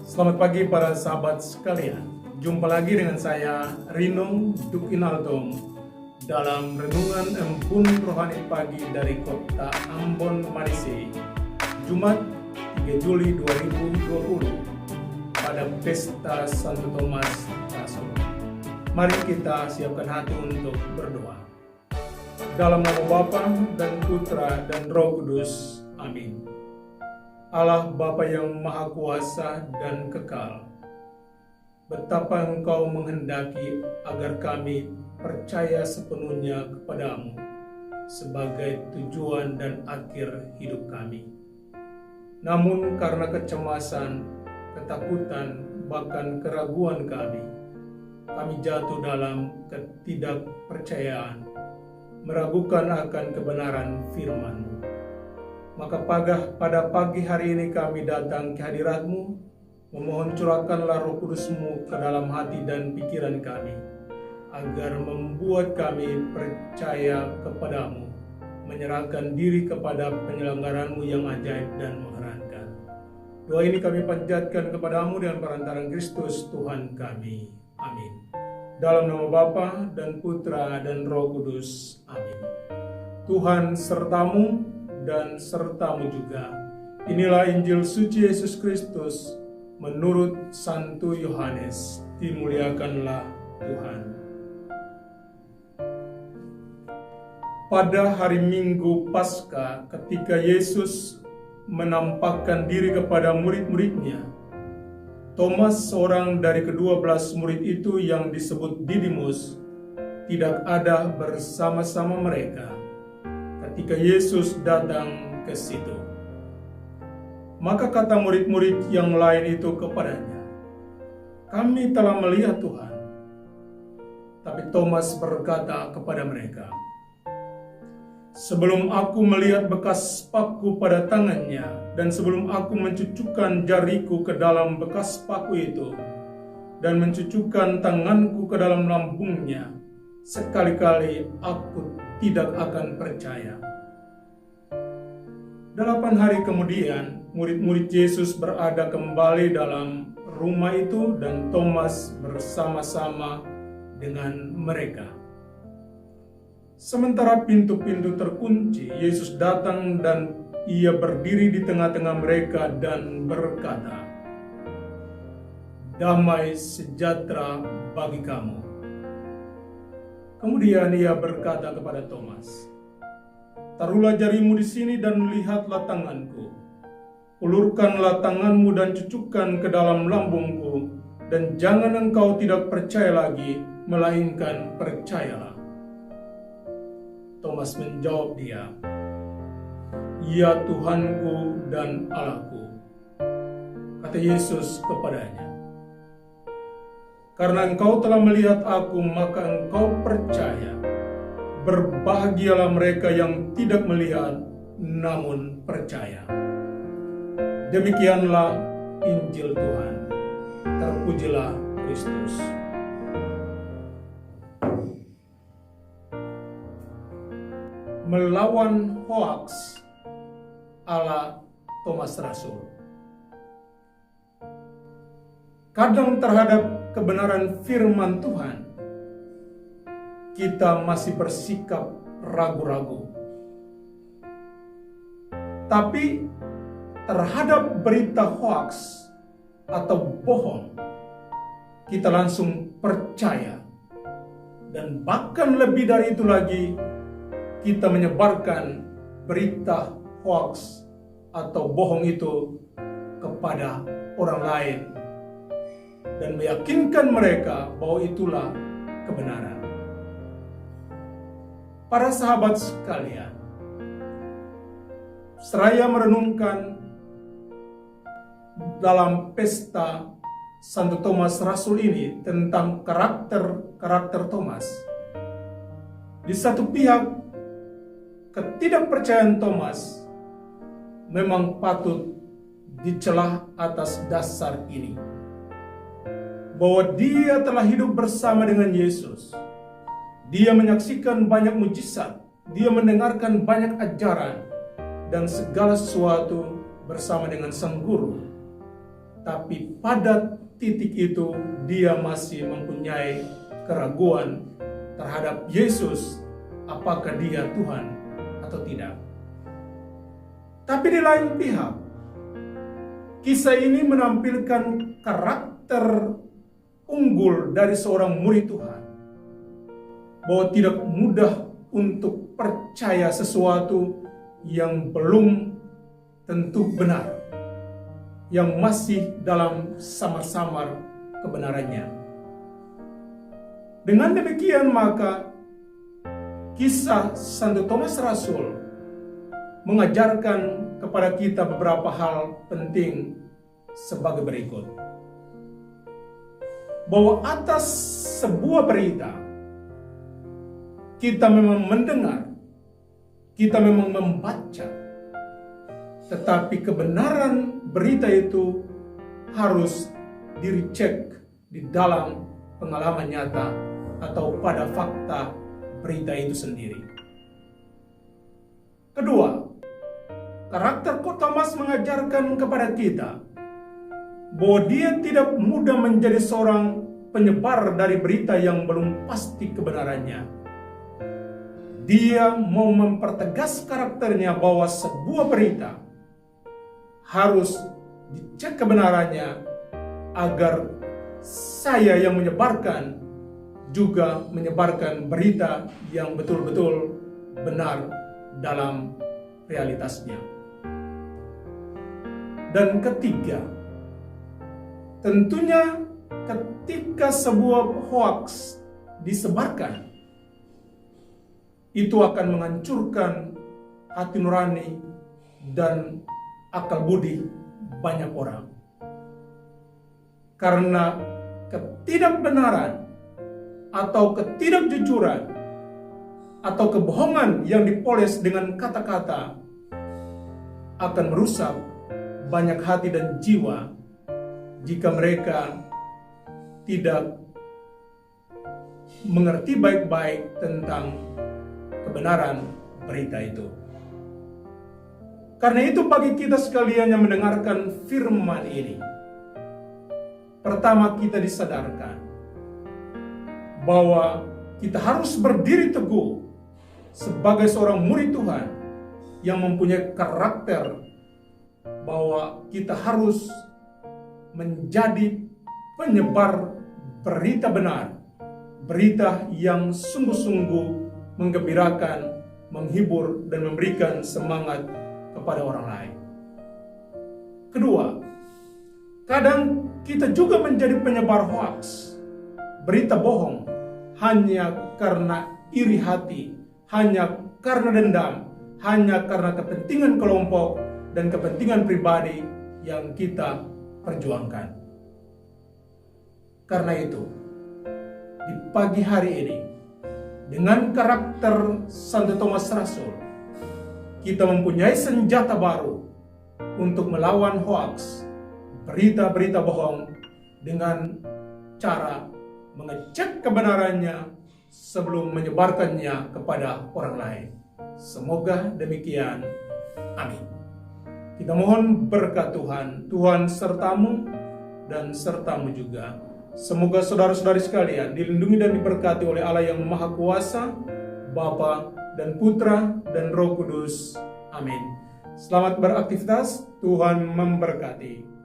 Selamat pagi para sahabat sekalian. Jumpa lagi dengan saya Rino Dukinaldong dalam Renungan Embun Rohani Pagi dari Kota Ambon, Malaysia, Jumat 3 Juli 2020 pada Pesta Santo Thomas Rasul. Mari kita siapkan hati untuk berdoa. Dalam nama Bapa dan Putra dan Roh Kudus. Amin. Allah Bapa yang Maha Kuasa dan Kekal, betapa Engkau menghendaki agar kami percaya sepenuhnya kepadamu sebagai tujuan dan akhir hidup kami. Namun karena kecemasan, ketakutan, bahkan keraguan kami jatuh dalam ketidakpercayaan, meragukan akan kebenaran firman-Mu. Maka pada pagi hari ini kami datang ke hadirat-Mu, memohon curahkanlah Roh Kudus-Mu ke dalam hati dan pikiran kami, agar membuat kami percaya kepadamu, menyerahkan diri kepada penyelenggaran-Mu yang ajaib dan mengherankan. Doa ini kami panjatkan kepadamu dengan perantaraan Kristus Tuhan kami. Amin. Dalam nama Bapa dan Putra dan Roh Kudus. Amin. Tuhan sertamu dan sertamu juga. Inilah Injil suci Yesus Kristus menurut Santo Yohanes. Dimuliakanlah Tuhan. Pada hari Minggu Paskah, ketika Yesus menampakkan diri kepada murid-muridnya, Thomas, seorang dari ke-12 murid itu yang disebut Didimus, tidak ada bersama-sama mereka ketika Yesus datang ke situ. Maka kata murid-murid yang lain itu kepadanya, "Kami telah melihat Tuhan." Tapi Thomas berkata kepada mereka, "Sebelum aku melihat bekas paku pada tangannya, dan sebelum aku mencucukkan jariku ke dalam bekas paku itu, dan mencucukkan tanganku ke dalam lambungnya, sekali-kali aku tidak akan percaya." 8 hari kemudian, murid-murid Yesus berada kembali dalam rumah itu dan Thomas bersama-sama dengan mereka. Sementara pintu-pintu terkunci, Yesus datang dan Ia berdiri di tengah-tengah mereka dan berkata, "Damai sejahtera bagi kamu." Kemudian Ia berkata kepada Thomas, "Taruhlah jarimu di sini dan lihatlah tanganku. Ulurkanlah tanganmu dan cucukkan ke dalam lambungku, dan jangan engkau tidak percaya lagi, melainkan percayalah." Thomas menjawab dia, "Ya Tuhanku dan Allahku." Kata Yesus kepadanya, "Karena engkau telah melihat aku, maka engkau percaya. Berbahagialah mereka yang tidak melihat, namun percaya." Demikianlah Injil Tuhan. Terpujilah Kristus. Melawan hoaks ala Thomas Rasul. Kadang terhadap kebenaran firman Tuhan, kita masih bersikap ragu-ragu. Tapi terhadap berita hoaks atau bohong, kita langsung percaya. Dan bahkan lebih dari itu lagi, kita menyebarkan berita hoaks atau bohong itu kepada orang lain dan meyakinkan mereka bahwa itulah kebenaran. Para sahabat sekalian, seraya merenungkan dalam pesta Santo Thomas Rasul ini tentang karakter Thomas. Di satu pihak, ketidakpercayaan Thomas memang patut dicela atas dasar ini, bahwa dia telah hidup bersama dengan Yesus, Dia menyaksikan banyak mujizat, dia mendengarkan banyak ajaran dan segala sesuatu bersama dengan sang guru. Tapi pada titik itu dia masih mempunyai keraguan terhadap Yesus, apakah dia Tuhan atau tidak. Tapi di lain pihak, kisah ini menampilkan karakter unggul dari seorang murid Tuhan, bahwa tidak mudah untuk percaya sesuatu yang belum tentu benar, yang masih dalam samar-samar kebenarannya. Dengan demikian maka kisah Santo Thomas Rasul mengajarkan kepada kita beberapa hal penting sebagai berikut. Bahwa atas sebuah berita, kita memang mendengar, kita memang membaca, tetapi kebenaran berita itu harus dicek di dalam pengalaman nyata atau pada fakta berita itu sendiri. Kedua, karakter Thomas mengajarkan kepada kita bahwa dia tidak mudah menjadi seorang penyebar dari berita yang belum pasti kebenarannya. Dia mau mempertegas karakternya bahwa sebuah berita harus dicek kebenarannya agar saya yang menyebarkan juga menyebarkan berita yang betul-betul benar dalam realitasnya. Dan ketiga, tentunya ketika sebuah hoaks disebarkan, itu akan menghancurkan hati nurani dan akal budi banyak orang. Karena ketidakbenaran atau ketidakjujuran atau kebohongan yang dipoles dengan kata-kata akan merusak banyak hati dan jiwa jika mereka tidak mengerti baik-baik tentang kebenaran berita itu. Karena itu bagi kita sekalian yang mendengarkan firman ini, pertama kita disadarkan bahwa kita harus berdiri teguh sebagai seorang murid Tuhan yang mempunyai karakter bahwa kita harus menjadi penyebar berita benar, berita yang sungguh-sungguh menggembirakan, menghibur, dan memberikan semangat kepada orang lain. Kedua, kadang kita juga menjadi penyebar hoaks, berita bohong, hanya karena iri hati, hanya karena dendam, hanya karena kepentingan kelompok dan kepentingan pribadi yang kita perjuangkan. Karena itu, di pagi hari ini, dengan karakter Santo Thomas Rasul, kita mempunyai senjata baru untuk melawan hoaks, berita-berita bohong, dengan cara mengecek kebenarannya sebelum menyebarkannya kepada orang lain. Semoga demikian. Amin. Kita mohon berkat Tuhan. Tuhan sertamu dan sertamu juga. Semoga saudara-saudari sekalian dilindungi dan diberkati oleh Allah yang Maha Kuasa, Bapa dan Putra dan Roh Kudus. Amin. Selamat beraktivitas. Tuhan memberkati.